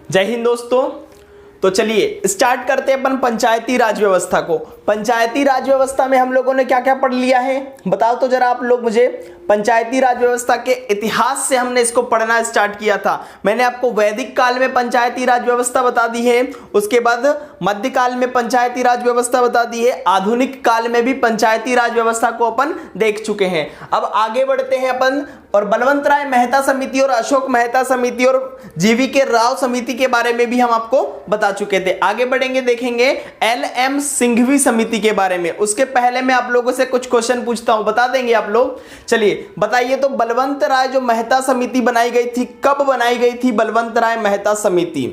जय हिंद दोस्तों। तो चलिए स्टार्ट करते हैं अपन पंचायती राज व्यवस्था को। पंचायती राज व्यवस्था में हम लोगों ने क्या क्या पढ़ लिया है बताओ तो जरा आप लोग मुझे। पंचायती राज व्यवस्था के इतिहास से हमने इसको पढ़ना स्टार्ट किया था। मैंने आपको वैदिक काल में पंचायती राज व्यवस्था बता दी है, उसके बाद मध्यकाल में पंचायती राज व्यवस्था बता दी है, आधुनिक काल में भी पंचायती राज व्यवस्था को अपन देख चुके हैं। अब आगे बढ़ते हैं अपन और बलवंत राय मेहता समिति और अशोक मेहता समिति और जीवी के राव समिति के बारे में भी हम आपको बता चुके थे। आगे बढ़ेंगे, देखेंगे LM सिंघवी समिति के बारे में। उसके पहले मैं आप लोगों से कुछ क्वेश्चन पूछता हूं, बता देंगे आप लोग। चलिए बताइए तो बलवंत राय जो मेहता समिति बनाई गई थी, कब बनाई गई थी बलवंत राय मेहता समिति?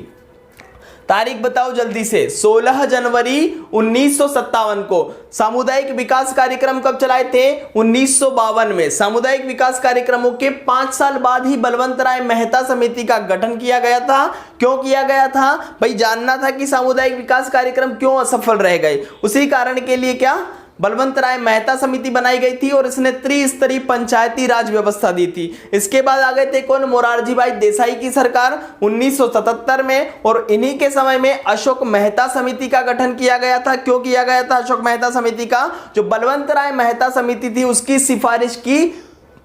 तारीख बताओ जल्दी से। 16 जनवरी 1957 को। सामुदायिक विकास कार्यक्रम कब चलाए थे? 1952 में। सामुदायिक विकास कार्यक्रमों के 5 साल बाद ही बलवंत राय मेहता समिति का गठन किया गया था। क्यों किया गया था भाई? जानना था कि सामुदायिक विकास कार्यक्रम क्यों असफल रह गए। उसी कारण के लिए क्या बलवंत राय मेहता समिति बनाई गई थी और इसने त्रिस्तरीय पंचायती राज व्यवस्था दी थी। इसके बाद आ गए थे कौन? मोरारजी भाई देसाई की सरकार 1977 में, और इन्हीं के समय में अशोक मेहता समिति का गठन किया गया था। क्यों किया गया था अशोक मेहता समिति का? जो बलवंत राय मेहता समिति थी उसकी सिफारिश की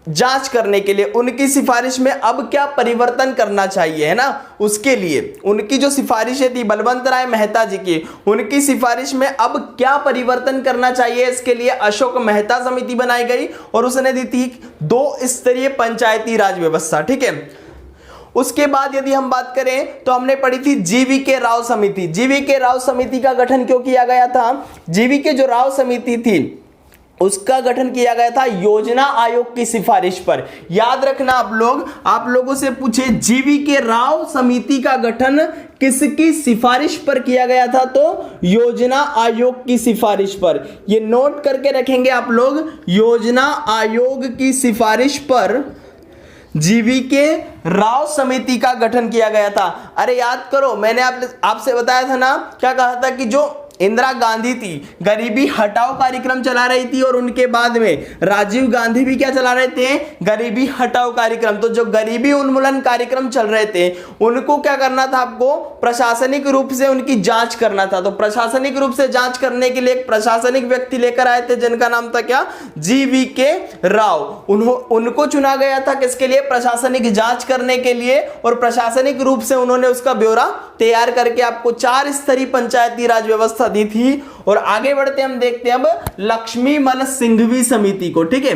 जांच करने के लिए, उनकी सिफारिश में अब क्या परिवर्तन करना चाहिए, है ना, उसके लिए उनकी जो सिफारिशें थी बलवंत राय मेहता जी की, उनकी सिफारिश में अब क्या परिवर्तन करना चाहिए, इसके लिए अशोक मेहता समिति बनाई गई और उसने दी थी 2 स्तरीय पंचायती राज व्यवस्था। ठीक है। उसके बाद यदि हम बात करें तो हमने पढ़ी थी जीवी के राव समिति। जीवी के राव समिति का गठन क्यों किया गया था? जीवी के जो राव समिति थी उसका गठन किया गया था योजना आयोग की सिफारिश पर। याद रखना आप लोगों से पूछे जीवी के राव समिति का गठन किसकी सिफारिश पर किया गया था? तो योजना आयोग की सिफारिश पर। ये नोट करके रखेंगे आप लोग, योजना आयोग की सिफारिश पर जीवी के राव समिति का गठन किया गया था। अरे याद करो, मैंने आपसे बताया था ना, क्या कहा था कि जो इंदिरा गांधी थी गरीबी हटाओ कार्यक्रम चला रही थी और उनके बाद में राजीव गांधी भी क्या चला रहे थे? गरीबी हटाओ कार्यक्रम। तो जो गरीबी उन्मूलन कार्यक्रम चल रहे थे उनको क्या करना था? आपको प्रशासनिक रूप से उनकी जांच करना था। तो प्रशासनिक रूप से जांच करने के लिए एक प्रशासनिक व्यक्ति लेकर आए थे जिनका नाम था क्या? जीवी के राव। उनको चुना गया था किसके लिए? प्रशासनिक जांच करने के लिए, और प्रशासनिक रूप से उन्होंने उसका ब्यौरा तैयार करके आपको 4 स्तरीय पंचायती राज व्यवस्था दी थी। और आगे बढ़ते हम देखते हैं अब लक्ष्मीमल सिंघवी समिति को। ठीक है,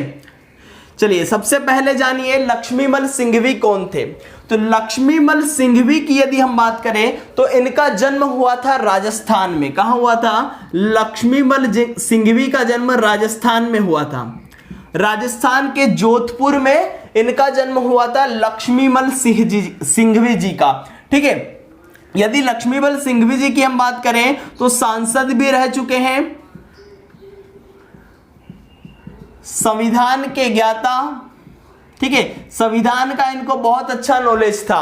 चलिए सबसे पहले जानिए लक्ष्मीमल सिंघवी कौन थे। तो लक्ष्मीमल सिंघवी की यदि हम बात करें तो इनका जन्म हुआ था राजस्थान में। कहां हुआ था? लक्ष्मीमल सिंघवी का जन्म राजस्थान में हुआ था। राजस्थान के जोधपुर में इनका जन्म हुआ था लक्ष्मीमल सिंघवी जी का। ठीक है। यदि लक्ष्मीमल सिंघवी जी की हम बात करें तो सांसद भी रह चुके हैं, संविधान के ज्ञाता। ठीक है, संविधान का इनको बहुत अच्छा नॉलेज था।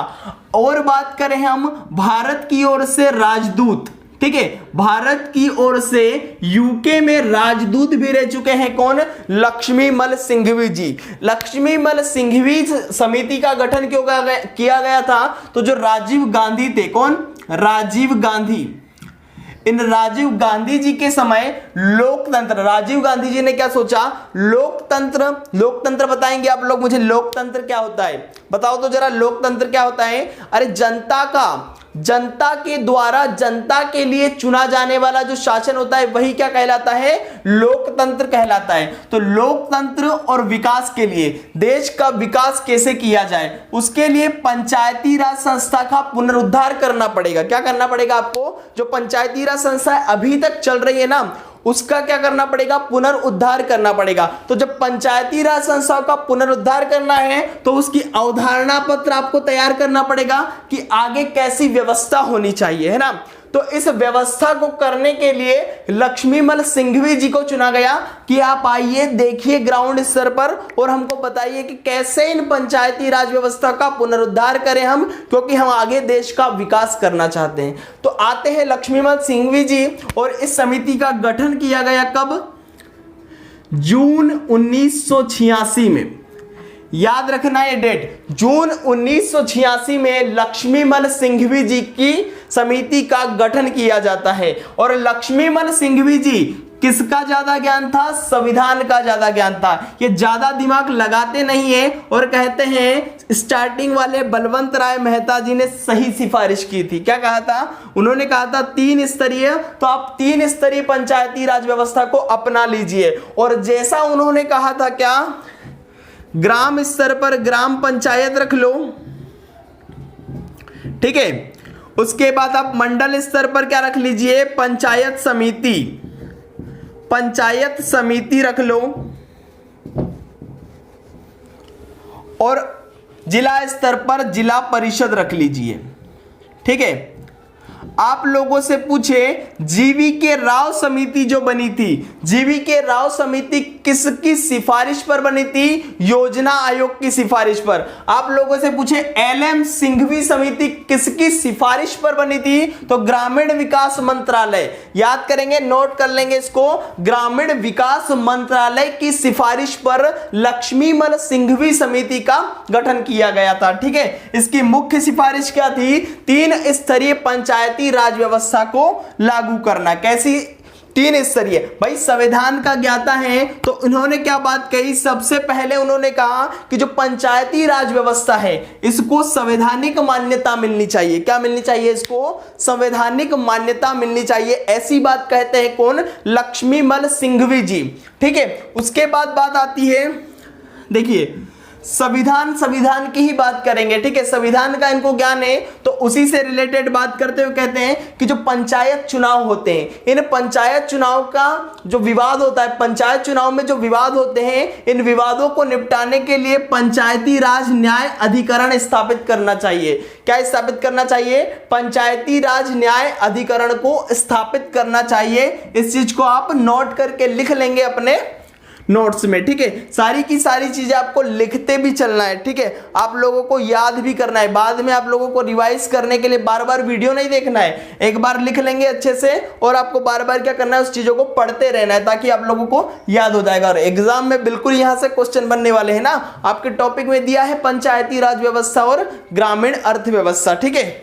और बात करें हम भारत की ओर से राजदूत। ठीक है, भारत की ओर से यूके में राजदूत भी रह चुके हैं। कौन? लक्ष्मीमल सिंघवी जी। लक्ष्मीमल सिंघवी समिति का गठन क्यों किया गया था? तो जो राजीव गांधी थे, कौन? राजीव गांधी। इन राजीव गांधी जी के समय लोकतंत्र, राजीव गांधी जी ने क्या सोचा? लोकतंत्र बताएंगे आप लोग मुझे, लोकतंत्र क्या होता है बताओ तो जरा। लोकतंत्र क्या होता है? अरे जनता के द्वारा जनता के लिए चुना जाने वाला जो शासन होता है वही क्या कहलाता है? लोकतंत्र कहलाता है। तो लोकतंत्र और विकास के लिए, देश का विकास कैसे किया जाए उसके लिए पंचायती राज संस्था का पुनरुद्धार करना पड़ेगा। क्या करना पड़ेगा आपको? जो पंचायती राज संस्था अभी तक चल रही है ना, उसका क्या करना पड़ेगा? पुनरुद्धार करना पड़ेगा। तो जब पंचायती राज संस्थाओं का पुनरुद्धार करना है तो उसकी अवधारणा पत्र आपको तैयार करना पड़ेगा कि आगे कैसी व्यवस्था होनी चाहिए, है ना। तो इस व्यवस्था को करने के लिए लक्ष्मीमल सिंघवी जी को चुना गया कि आप आइए, देखिए ग्राउंड स्तर पर और हमको बताइए कि कैसे इन पंचायती राज व्यवस्था का पुनरुद्धार करें हम, क्योंकि हम आगे देश का विकास करना चाहते हैं। तो आते हैं लक्ष्मीमल सिंघवी जी, और इस समिति का गठन किया गया कब? जून 1986 में। याद रखना ये डेट, जून 1986 में लक्ष्मीमल सिंघवी जी की समिति का गठन किया जाता है। और लक्ष्मीमल सिंघवी जी किसका ज्यादा ज्ञान था? संविधान का ज्यादा ज्ञान था। ये ज्यादा दिमाग लगाते नहीं है और कहते हैं स्टार्टिंग वाले बलवंत राय मेहता जी ने सही सिफारिश की थी। क्या कहा था? उन्होंने कहा था 3 स्तरीय, तो आप 3 स्तरीय पंचायती राज व्यवस्था को अपना लीजिए। और जैसा उन्होंने कहा था, क्या ग्राम स्तर पर ग्राम पंचायत रख लो, ठीक है। उसके बाद आप मंडल स्तर पर क्या रख लीजिए? पंचायत समिति, पंचायत समिति रख लो। और जिला स्तर पर जिला परिषद रख लीजिए, ठीक है। आप लोगों से पूछे जीवीके राव समिति जो बनी थी, जीवीके राव समिति किसकी सिफारिश पर बनी थी? योजना आयोग की सिफारिश पर। आप लोगों से पूछे एलएम सिंघवी समिति किसकी सिफारिश पर बनी थी? तो ग्रामीण विकास मंत्रालय, याद करेंगे, नोट कर लेंगे इसको, ग्रामीण विकास मंत्रालय की सिफारिश पर लक्ष्मीमल सिंघवी समिति का गठन किया गया था, ठीक है। इसकी मुख्य सिफारिश क्या थी? 3 स्तरीय पंचायती राज व्यवस्था को लागू करना। कैसी 3 स्तरीय? भाई संविधान का ज्ञाता है तो उन्होंने क्या बात कही? सबसे पहले उन्होंने कहा कि जो पंचायती राज व्यवस्था है इसको संवैधानिक मान्यता मिलनी चाहिए। क्या मिलनी चाहिए? इसको संवैधानिक मान्यता मिलनी चाहिए। ऐसी बात कहते हैं कौन? लक्ष्मीमल सिंघवी जी, ठीक है। उसके बाद बात आती है, देखिए संविधान की ही बात करेंगे, ठीक है। संविधान का इनको ज्ञान है तो उसी से रिलेटेड बात करते हुए कहते हैं कि जो पंचायत चुनाव होते हैं, इन पंचायत चुनाव का जो विवाद होता है, पंचायत चुनाव में जो विवाद होते हैं, इन विवादों को निपटाने के लिए पंचायती राज न्याय अधिकरण स्थापित करना चाहिए। क्या स्थापित करना चाहिए? पंचायती राज न्याय अधिकरण को स्थापित करना चाहिए। इस चीज को आप नोट करके लिख लेंगे अपने नोट्स में, ठीक है। सारी की सारी चीजें आपको लिखते भी चलना है, ठीक है। आप लोगों को याद भी करना है, बाद में आप लोगों को रिवाइज करने के लिए बार बार वीडियो नहीं देखना है, एक बार लिख लेंगे अच्छे से और आपको बार बार क्या करना है? उस चीजों को पढ़ते रहना है ताकि आप लोगों को याद हो जाएगा। और एग्जाम में बिल्कुल यहां से क्वेश्चन बनने वाले हैं ना। आपके टॉपिक में दिया है पंचायती राज व्यवस्था और ग्रामीण अर्थव्यवस्था, ठीक है।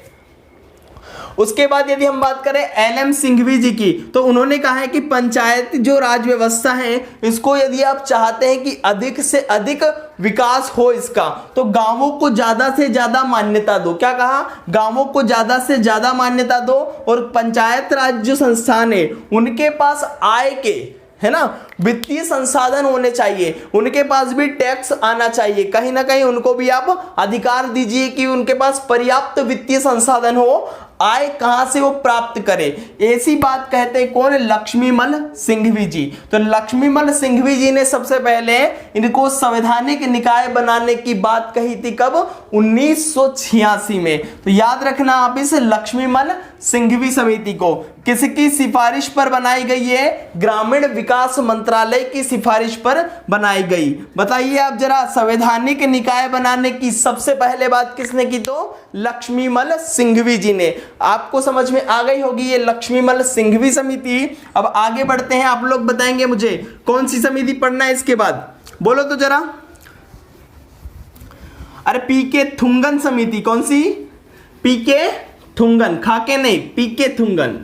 उसके बाद यदि हम बात करें एलएम सिंघवी जी की, तो उन्होंने कहा है कि पंचायत जो राज व्यवस्था है इसको यदि आप चाहते हैं कि अधिक से अधिक विकास हो इसका, तो गांवों को ज्यादा से ज्यादा मान्यता दो। क्या कहा? गांवों को ज्यादा से ज्यादा मान्यता दो। और पंचायत राज जो संस्थान है उनके पास आय के, है ना, वित्तीय संसाधन होने चाहिए, उनके पास भी टैक्स आना चाहिए। कहीं ना कहीं उनको भी आप अधिकार दीजिए कि उनके पास पर्याप्त वित्तीय संसाधन हो, आय कहां से वो प्राप्त करे। ऐसी बात कहते हैं कौन? लक्ष्मीमल सिंघवी जी। तो लक्ष्मीमल सिंघवी जी ने सबसे पहले इनको संवैधानिक निकाय बनाने की बात कही थी। कब? 1986 में। तो याद रखना आप इस लक्ष्मीमल सिंघवी समिति को। किसकी सिफारिश पर बनाई गई है? ग्रामीण विकास मंत्रालय की सिफारिश पर बनाई गई। बताइए आप जरा, संवैधानिक निकाय बनाने की सबसे पहले बात किसने की? तो लक्ष्मीमल सिंघवी जी ने। आपको समझ में आ गई होगी ये लक्ष्मीमल सिंघवी समिति। अब आगे बढ़ते हैं, आप लोग बताएंगे मुझे कौन सी समिति पढ़ना है इसके बाद, बोलो तो जरा। अरे पीके थुंगन समिति। कौन सी? पीके थुंगन, खाके नहीं, पीके थुंगन।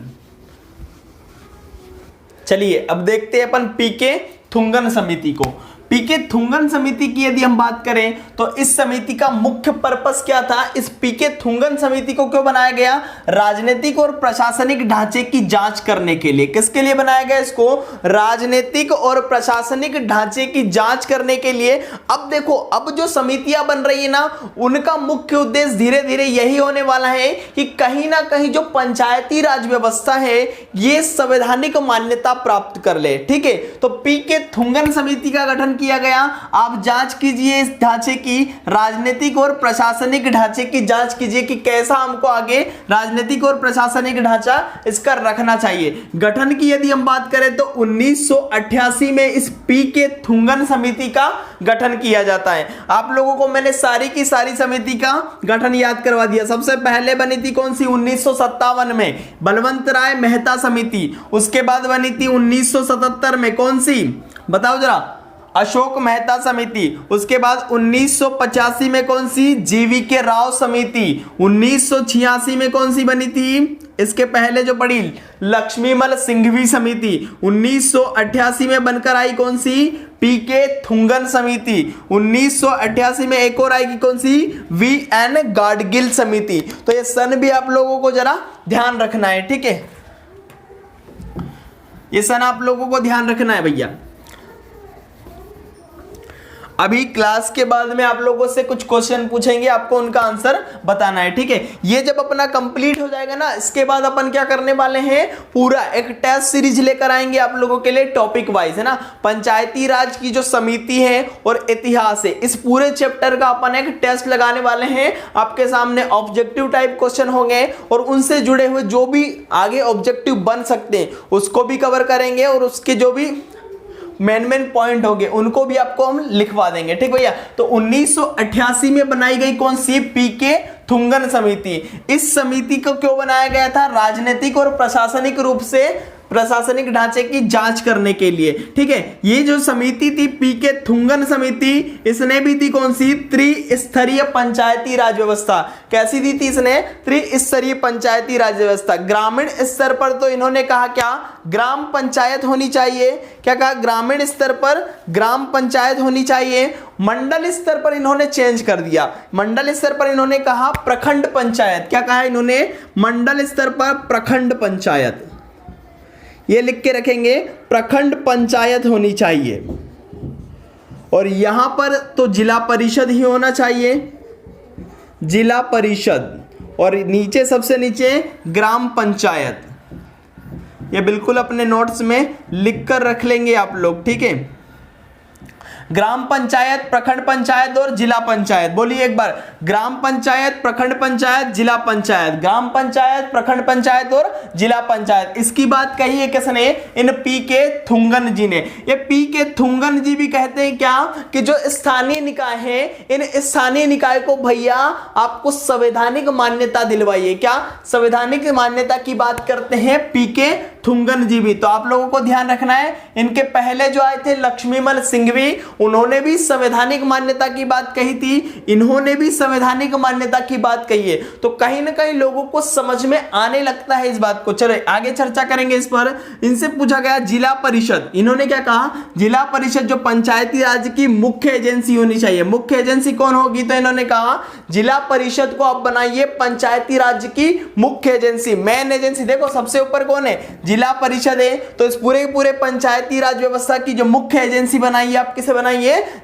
चलिए अब देखते हैं अपन पीके थुंगन समिति को। पीके थुंगन समिति की यदि हम बात करें तो इस समिति का मुख्य पर्पस क्या था? इस पीके थुंगन समिति को क्यों बनाया गया? राजनीतिक और प्रशासनिक ढांचे की जांच करने के लिए। किसके लिए बनाया गया इसको? राजनीतिक और प्रशासनिक ढांचे की जांच करने के लिए। अब देखो, अब जो समितियां बन रही है ना, उनका मुख्य उद्देश्य धीरे धीरे यही होने वाला है कि कहीं ना कहीं जो पंचायती राज व्यवस्था है ये संवैधानिक मान्यता प्राप्त कर ले, ठीक है। तो पीके थुंगन समिति का गठन किया गया। आप जांच कीजिए इस ढांचे की, राजनीतिक और प्रशासनिक ढांचे की जांच कीजिए कि कैसा हमको आगे राजनीतिक और प्रशासनिक ढांचा इसका रखना चाहिए। गठन की यदि हम बात करें तो 1988 में इस पीके थुंगन समिति का गठन किया जाता है। आप लोगों को मैंने सारी की सारी समिति का गठन याद करवा दिया। सबसे पहले बनी थी कौन सी? 1957 में बलवंत राय मेहता समिति। उसके बाद बनी थी 1977 में कौन सी? बताओ जरा। अशोक मेहता समिति। उसके बाद 1985 में कौन सी, जीवी के राव समिति। 1986 में कौन सी बनी थी, इसके पहले जो पड़ी, लक्ष्मीमल सिंघवी समिति। 1988 में बनकर आई कौन सी, पीके थुंगन समिति। 1988 में एक और आएगी कौन सी, वीएन गाडगिल समिति। तो ये सन भी आप लोगों को जरा ध्यान रखना है, ठीक है, ये सन आप लोगों को ध्यान रखना है भैया। अभी क्लास के बाद में आप लोगों से कुछ क्वेश्चन पूछेंगे, आपको उनका आंसर बताना है, ठीक है। ये जब अपना कंप्लीट हो जाएगा ना, इसके बाद अपन क्या करने वाले हैं, पूरा एक टेस्ट सीरीज लेकर आएंगे आप लोगों के लिए टॉपिक वाइज, है ना। पंचायती राज की जो समिति है और इतिहास है, इस पूरे चैप्टर का अपन एक टेस्ट लगाने वाले हैं। आपके सामने ऑब्जेक्टिव टाइप क्वेश्चन होंगे और उनसे जुड़े हुए जो भी आगे ऑब्जेक्टिव बन सकते हैं उसको भी कवर करेंगे, और उसके जो भी मेन पॉइंट होंगे उनको भी आपको हम लिखवा देंगे, ठीक भैया। तो 1988 में बनाई गई कौन सी, पीके थुंगन समिति। इस समिति को क्यों बनाया गया था, राजनीतिक और प्रशासनिक रूप से प्रशासनिक ढांचे की जांच करने के लिए, ठीक है। ये जो समिति थी पीके थुंगन समिति, इसने भी दी कौन सी, त्रिस्तरीय पंचायती राज व्यवस्था। कैसी दी थी इसने, त्रिस्तरीय पंचायती राज व्यवस्था। ग्रामीण स्तर पर तो इन्होंने कहा क्या, ग्राम पंचायत होनी चाहिए। क्या कहा, ग्रामीण स्तर पर ग्राम पंचायत होनी चाहिए। मंडल स्तर पर इन्होंने चेंज कर दिया, मंडल स्तर पर इन्होंने कहा प्रखंड पंचायत। क्या कहा इन्होंने, मंडल स्तर पर प्रखंड पंचायत, ये लिख के रखेंगे, प्रखंड पंचायत होनी चाहिए। और यहां पर तो जिला परिषद ही होना चाहिए, जिला परिषद, और नीचे सबसे नीचे ग्राम पंचायत। ये बिल्कुल अपने नोट्स में लिख कर रख लेंगे आप लोग, ठीक है। ग्राम पंचायत, प्रखंड पंचायत और जिला पंचायत। बोलिए एक बार, ग्राम पंचायत, प्रखंड पंचायत, जिला पंचायत। ग्राम पंचायत, प्रखंड पंचायत और जिला पंचायत। इसकी बात कही है किसने, इन पीके थुंगन जी ने। ये पीके थुंगन जी भी कहते हैं क्या, कि जो स्थानीय निकाय है, इन स्थानीय निकाय को भैया आपको संवैधानिक मान्यता दिलवाइए। क्या संवैधानिक मान्यता की बात करते हैं पीके थुंगन जी भी। तो आप लोगों को ध्यान रखना है, इनके पहले जो आए थे लक्ष्मीमल सिंघवी, उन्होंने भी संवैधानिक मान्यता की बात कही थी, इन्होंने भी संवैधानिक मान्यता की बात कही है। तो कहीं ना कहीं लोगों को समझ में आने लगता है इस बात को। चलो आगे चर्चा करेंगे इस पर। इनसे पूछा गया जिला परिषद, इन्होंने क्या कहा, जिला परिषद जो पंचायती राज की मुख्य एजेंसी होनी चाहिए। मुख्य एजेंसी कौन होगी, तो इन्होंने कहा जिला परिषद को आप बनाइए पंचायती राज की मुख्य एजेंसी, मेन एजेंसी। देखो सबसे ऊपर कौन है, जिला परिषद है, तो इस पूरे पंचायती राज व्यवस्था की जो मुख्य एजेंसी बनाइए, आप किसे बनाइए,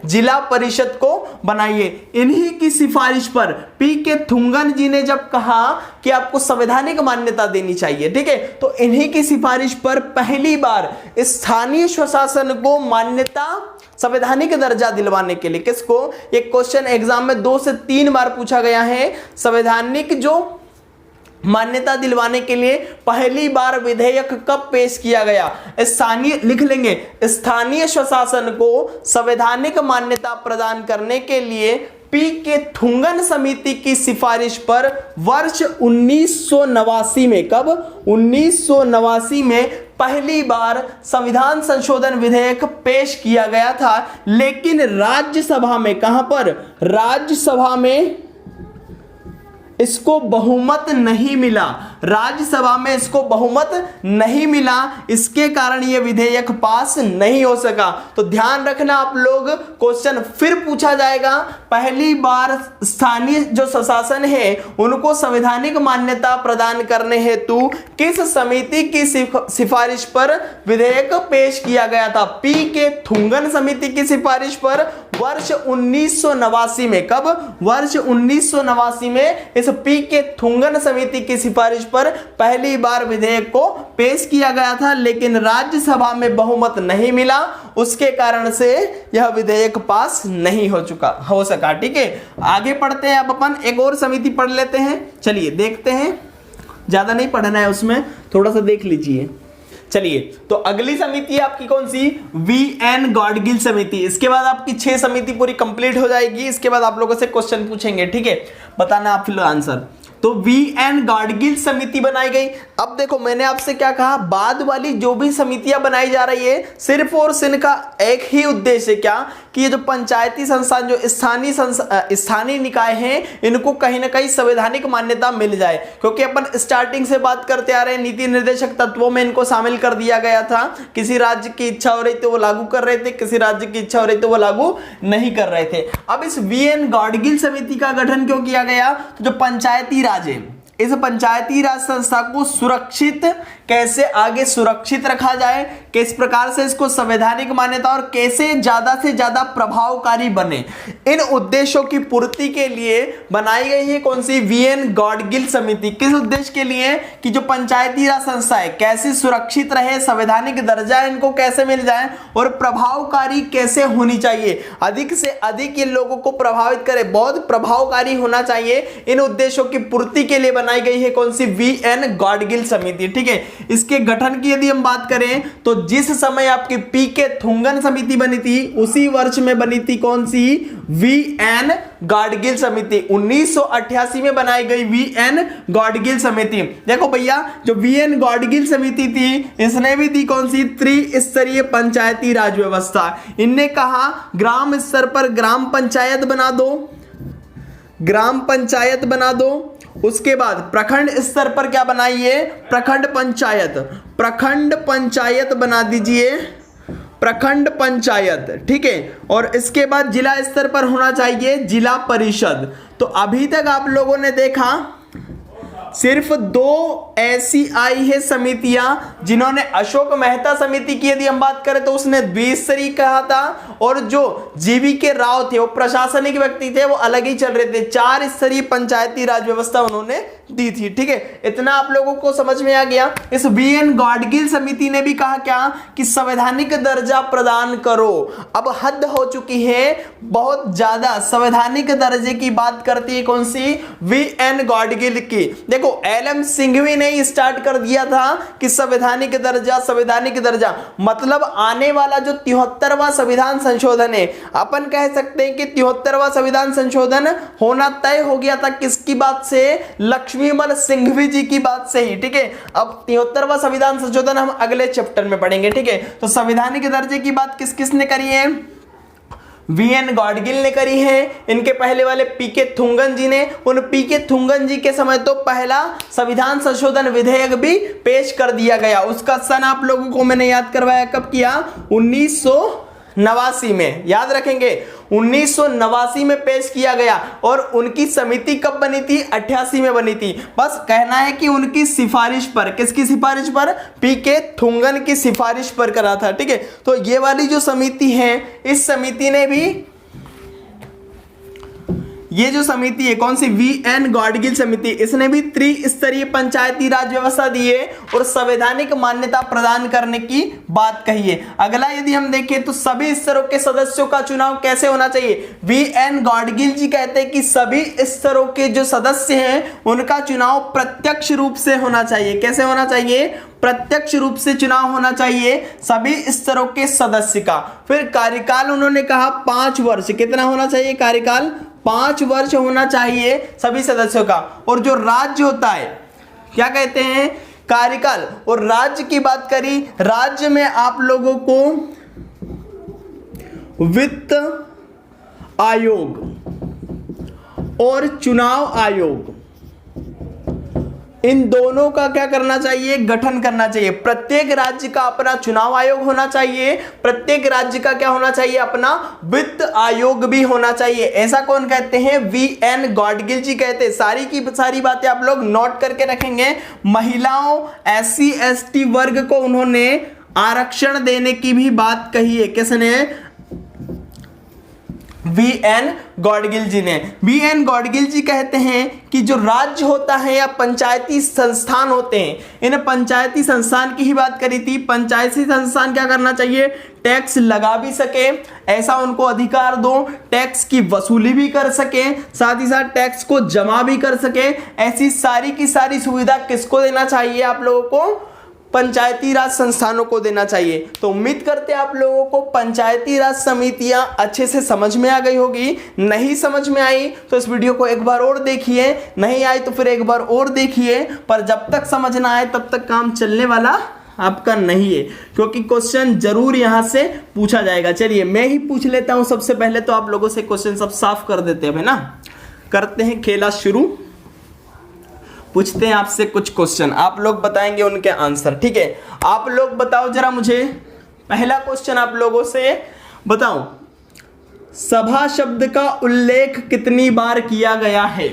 जिला परिषद को बनाइए। इन्हीं की सिफारिश पर पीके थुंगन जी ने जब कहा कि आपको संवैधानिक मान्यता देनी चाहिए, ठीक है, तो इन्हीं की सिफारिश पर पहली बार स्थानीय स्वशासन को मान्यता, संवैधानिक दर्जा दिलवाने के लिए, किसको, एक क्वेश्चन एग्जाम में 2 से 3 बार पूछा गया है, संवैधानिक जो मान्यता दिलवाने के लिए पहली बार विधेयक कब पेश किया गया। स्थानीय लिख लेंगे, स्थानीय स्वशासन को संवैधानिक मान्यता प्रदान करने के लिए पीके थुंगन समिति की सिफारिश पर वर्ष 1989 में, कब, 1989 में पहली बार संविधान संशोधन विधेयक पेश किया गया था। लेकिन राज्यसभा में, कहां पर, राज्यसभा में इसको बहुमत नहीं मिला, राज्यसभा में इसको बहुमत नहीं मिला, इसके कारण यह विधेयक पास नहीं हो सका। तो ध्यान रखना आप लोग, क्वेश्चन फिर पूछा जाएगा, पहली बार स्थानीय जो स्वशासन है उनको संवैधानिक मान्यता प्रदान करने हेतु किस समिति की सिफारिश पर विधेयक पेश किया गया था। पीके थुंगन समिति की सिफारिश पर वर्ष 1989 में, कब, वर्ष 1989 में इस पीके थुंगन समिति की सिफारिश पर पहली बार विधेयक को पेश किया गया था। लेकिन राज्यसभा में बहुमत नहीं मिला, उसके कारण से यह विधेयक पास नहीं हो सका, ठीक है। आगे पढ़ते हैं, अब अपन एक और समिति पढ़ लेते हैं। चलिए देखते हैं, ज्यादा नहीं पढ़ना है उसमें, थोड़ा सा देख लीजिए। चलिए, तो अगली समिति आपकी कौन सी, वीएन गाडगिल समिति। इसके बाद आपकी 6 समिति पूरी कंप्लीट हो जाएगी। इसके बाद आप लोगों से क्वेश्चन पूछेंगे, ठीक है, बताना आप फिर आंसर। तो वीएन गाडगिल समिति बनाई गई। अब देखो मैंने आपसे क्या कहा, बाद वाली जो भी समितियां बनाई जा रही है सिर्फ और सिर्फ का एक ही उद्देश्य, क्या कि ये जो पंचायती संस्थान, जो स्थानीय निकाय हैं, इनको कहीं ना कहीं संवैधानिक मान्यता मिल जाए। क्योंकि अपन स्टार्टिंग से बात करते आ रहे हैं, नीति निर्देशक तत्वों में इनको शामिल कर दिया गया था। किसी राज्य की इच्छा हो रही थी वो लागू कर रहे थे, किसी राज्य की इच्छा हो रही थी वो लागू नहीं कर रहे थे। अब इस वीएन गाडगिल समिति का गठन क्यों किया गया, तो जो पंचायती राज है, इस पंचायती राज संस्था को सुरक्षित, कैसे आगे सुरक्षित रखा जाए, किस प्रकार से इसको संवैधानिक मान्यता और कैसे ज्यादा से ज्यादा प्रभावकारी बने, इन उद्देश्यों की पूर्ति के लिए बनाई गई है कौन सी, वीएन गाडगिल समिति। किस उद्देश्य के लिए, कि जो पंचायती राज संस्था है कैसे सुरक्षित रहे, संवैधानिक दर्जा इनको कैसे मिल जाए और प्रभावकारी कैसे होनी चाहिए, अधिक से अधिक ये लोगों को प्रभावित करे, बहुत प्रभावकारी होना चाहिए। इन उद्देश्यों की पूर्ति के लिए बनाई गई है कौन सी, वीएन गाडगिल समिति। ठीक है, इसके गठन की यदि हम बात करें तो जिस समय आपकी पीके थुंगन समिति बनी थी उसी वर्ष में बनी थी कौन सी, वीएन गाडगिल समिति। 1988 में बनाई गई वीएन गाडगिल समिति। देखो भैया, जो वीएन गाडगिल समिति थी इसने भी दी कौन सी, त्रिस्तरीय पंचायती राज व्यवस्था। इनने कहा ग्राम स्तर पर ग्राम पंचायत बना दो, ग्राम पंचायत बना दो। उसके बाद प्रखंड स्तर पर क्या बनाइए, प्रखंड पंचायत, प्रखंड पंचायत बना दीजिए, प्रखंड पंचायत। ठीक है, और इसके बाद जिला स्तर पर होना चाहिए जिला परिषद। तो अभी तक आप लोगों ने देखा सिर्फ 2 ऐसी आई है समितियां जिन्होंने, अशोक मेहता समिति की यदि हम बात करें तो उसने द्विस्तरीय कहा था, और जो जीवी के राव थे वो प्रशासनिक व्यक्ति थे, वो अलग ही चल रहे थे। 4 स्तरीय पंचायती राज व्यवस्था उन्होंने दी थी। ठीक है, इतना आप लोगों को समझ में आ गया। इस वीएन गाडगिल समिति ने भी कहा क्या, कि संवैधानिक दर्जा प्रदान करो। अब हद हो चुकी है बहुत ज्यादा, संवैधानिक दर्जे की बात करती है कौन सी, वीएन गाडगिल की। देखो एलएम सिंघवी ने स्टार्ट कर दिया था कि संवैधानिक दर्जा, संवैधानिक दर्जा, मतलब आने वाला जो 73वां संविधान संशोधन है, अपन कह सकते हैं कि 73वां संविधान संशोधन होना तय हो गया था किसकी बात से, लक्ष्मीमल सिंघवी जी की बात से ही। ठीक है, अब 73वां संविधान संशोधन हम अगले चैप्टर में पढ़ेंगे। ठीक है, तो संवैधानिक दर्जे की बात किस किसने करी है, वीएन गाडगिल ने करी है। इनके पहले वाले पीके थुंगन जी ने, उन पीके थुंगन जी के समय तो पहला संविधान संशोधन विधेयक भी पेश कर दिया गया। उसका सन आप लोगों को मैंने याद करवाया, कब किया, 1989 में, याद रखेंगे 1989 में पेश किया गया। और उनकी समिति कब बनी थी, 88 में बनी थी। बस कहना है कि उनकी सिफारिश पर, किसकी सिफारिश पर, पीके थुंगन की सिफारिश पर करा था। ठीक है, तो ये वाली जो समिति है, इस समिति ने भी, ये जो समिति है कौन सी, वीएन गाडगिल समिति, इसने भी त्रिस्तरीय पंचायती राज व्यवस्था दी है और संवैधानिक मान्यता प्रदान करने की बात कही है। अगला यदि हम देखें तो सभी स्तरों के सदस्यों का चुनाव कैसे होना चाहिए, वीएन गाडगिल जी कहते हैं कि सभी स्तरों के जो सदस्य हैं उनका चुनाव प्रत्यक्ष रूप से होना चाहिए। कैसे होना चाहिए, प्रत्यक्ष रूप से चुनाव होना चाहिए सभी स्तरों के सदस्य का। फिर कार्यकाल उन्होंने कहा 5 वर्ष, कितना होना चाहिए कार्यकाल, 5 वर्ष होना चाहिए सभी सदस्यों का। और जो राज्य होता है, क्या कहते हैं, कार्यकाल। और राज्य की बात करी, राज्य में आप लोगों को वित्त आयोग और चुनाव आयोग, इन दोनों का क्या करना चाहिए, गठन करना चाहिए। प्रत्येक राज्य का अपना चुनाव आयोग होना चाहिए, प्रत्येक राज्य का क्या होना चाहिए, अपना वित्त आयोग भी होना चाहिए। ऐसा कौन कहते हैं, वीएन गाडगिल जी कहते हैं। सारी की सारी बातें आप लोग नोट करके रखेंगे। महिलाओं, एससी एसटी वर्ग को उन्होंने आरक्षण देने की भी बात कही है। किसने, वीएन गाडगिल जी ने। वीएन गाडगिल जी कहते हैं कि जो राज्य होता है या पंचायती संस्थान होते हैं, इन पंचायती संस्थान की ही बात करी थी। पंचायती संस्थान क्या करना चाहिए, टैक्स लगा भी सके, ऐसा उनको अधिकार दो, टैक्स की वसूली भी कर सके, साथ ही साथ टैक्स को जमा भी कर सके। ऐसी सारी की सारी सुविधा किसको देना चाहिए, आप लोगों को पंचायती राज संस्थानों को देना चाहिए। तो उम्मीद करते हैं आप लोगों को पंचायती राज समितियां अच्छे से समझ में आ गई होगी। नहीं समझ में आई तो इस वीडियो को एक बार और देखिए, नहीं आई तो फिर एक बार और देखिए, पर जब तक समझ ना आए तब तक काम चलने वाला आपका नहीं है, क्योंकि क्वेश्चन जरूर यहां से पूछा जाएगा। चलिए मैं ही पूछ लेता हूं सबसे पहले, तो आप लोगों से क्वेश्चन सब साफ कर देते हैं, है ना। करते हैं खेला शुरू, पूछते हैं आपसे कुछ क्वेश्चन, आप लोग बताएंगे उनके आंसर। ठीक है, आप लोग बताओ जरा मुझे, पहला क्वेश्चन आप लोगों से बताओ, सभा शब्द का उल्लेख कितनी बार किया गया है।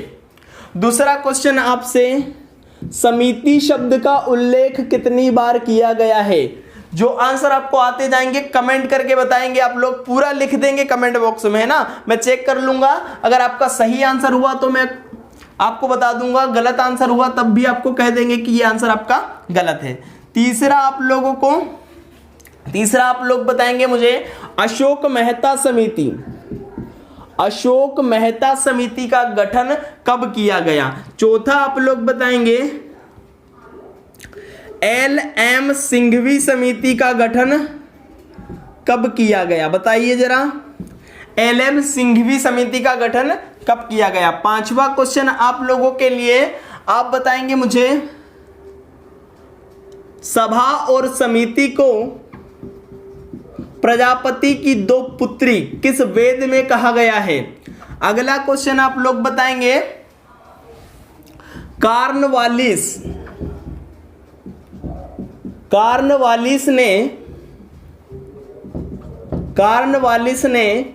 दूसरा क्वेश्चन आपसे, समिति शब्द का उल्लेख कितनी बार किया गया है। जो आंसर आपको आते जाएंगे कमेंट करके बताएंगे, आप लोग पूरा लिख देंगे कमेंट बॉक्स में, है ना। मैं चेक कर लूंगा, अगर आपका सही आंसर हुआ तो मैं आपको बता दूंगा, गलत आंसर हुआ तब भी आपको कह देंगे कि ये आंसर आपका गलत है। तीसरा आप लोग बताएंगे मुझे, अशोक मेहता समिति का गठन कब किया गया। चौथा आप लोग बताएंगे, LM सिंघवी समिति का गठन कब किया गया, बताइए जरा, LM सिंघवी समिति का गठन कब किया गया। पांचवा क्वेश्चन आप लोगों के लिए, आप बताएंगे मुझे, सभा और समिति को प्रजापति की 2 पुत्री किस वेद में कहा गया है। अगला क्वेश्चन आप लोग बताएंगे, कार्नवालिस ने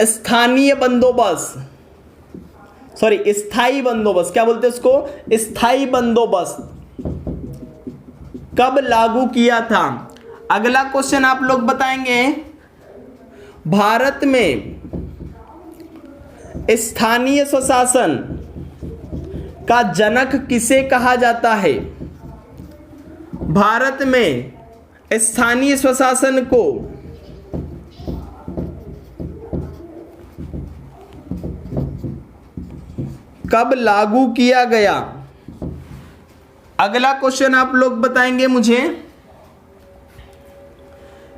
स्थायी बंदोबस्त, क्या बोलते हैं उसको, स्थायी बंदोबस्त कब लागू किया था। अगला क्वेश्चन आप लोग बताएंगे, भारत में स्थानीय स्वशासन का जनक किसे कहा जाता है। भारत में स्थानीय स्वशासन को कब लागू किया गया। अगला क्वेश्चन आप लोग बताएंगे मुझे,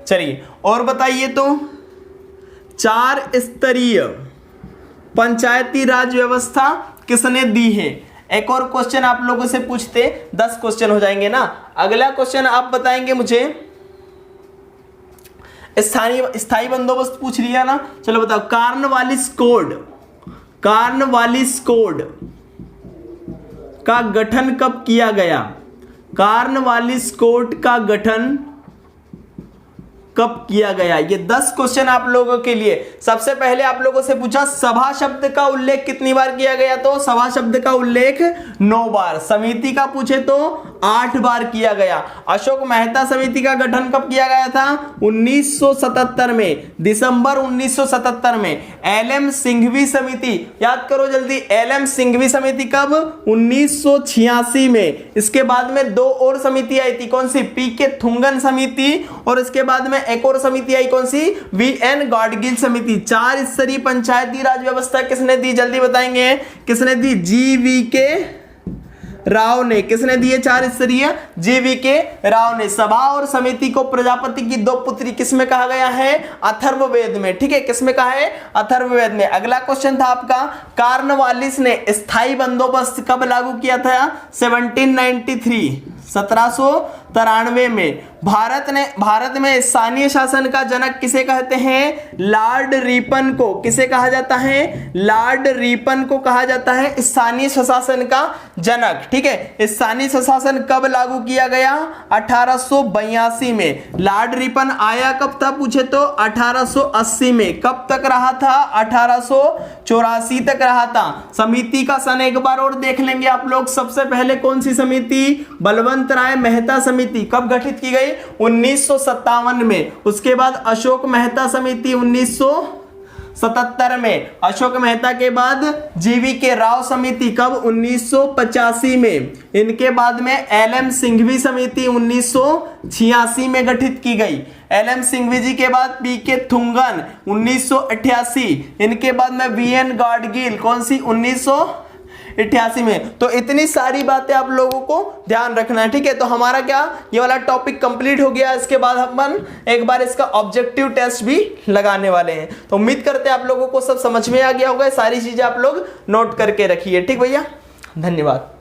चलिए और बताइए तो, 4 स्तरीय पंचायती राज व्यवस्था किसने दी है। एक और क्वेश्चन आप लोगों से पूछते, 10 क्वेश्चन हो जाएंगे ना। अगला क्वेश्चन आप बताएंगे मुझे, स्थायी बंदोबस्त पूछ लिया ना, चलो बताओ, कार्नवालिस कोड का गठन कब किया गया। कार्नवालिस कोड का गठन कब किया गया। ये 10 क्वेश्चन आप लोगों के लिए। सबसे पहले आप लोगों से पूछा, सभा शब्द का उल्लेख कितनी बार किया गया, तो सभा शब्द का उल्लेख 9 बार। समिति का पूछे तो 8 बार किया गया। अशोक मेहता समिति का गठन कब किया गया था, 1977 में, दिसंबर 1977 में। LM सिंघवी समिति, याद करो जल्दी, LM सिंघवी समिति कब, 1986 में। इसके बाद में 2 और समिति आई थी, कौन सी, PK थुंगन समिति, और इसके बाद में एक और समिति आई, कौन सी, VN गाडगिल समिति। 4 स्तरीय पंचायती राज व्यवस्था किसने दी, जल्दी बताएंगे, किसने दी, GVK राव ने। किसने दिए 4 स्तरीय, GVK राव ने। सभा और समिति को प्रजापति की 2 पुत्री किसमें कहा गया है, अथर्ववेद में। ठीक है, किसमें कहा है, अथर्ववेद में। अगला क्वेश्चन था आपका, कार्नवालिस ने स्थायी बंदोबस्त कब लागू किया था, 1793 में। भारत में स्थानीय शासन का जनक किसे कहते हैं, लॉर्ड रिपन को। किसे कहा जाता है, लॉर्ड रिपन को कहा जाता है स्थानीय स्वशासन का जनक। ठीक है, स्थानीय स्वशासन कब लागू किया गया, 1882 में। लॉर्ड रिपन आया कब था पूछे तो 1880 में। कब तक रहा था, 1884 तक रहा था। समिति का सन एक बार और देख लेंगे आप लोग। सबसे पहले कौन सी समिति, बलवंत राय मेहता समिति। कब गठित की गई, 1957 में। उसके बाद अशोक मेहता समिति 1977 में। अशोक मेहता के बाद GVK राव समिति कब, 1985 में। इनके बाद में LM सिंघवी समिति 1986 में गठित की गई। LM सिंघवी जी के बाद PK थुंगन 1988। इनके बाद में VN गाडगिल, कौन सी, 88 में। तो इतनी सारी बातें आप लोगों को ध्यान रखना है, ठीक है। तो हमारा क्या ये वाला टॉपिक कंप्लीट हो गया। इसके बाद अपन एक बार इसका ऑब्जेक्टिव टेस्ट भी लगाने वाले हैं। तो उम्मीद करते हैं आप लोगों को सब समझ में आ गया होगा। सारी चीजें आप लोग नोट करके रखिए, ठीक भैया। धन्यवाद।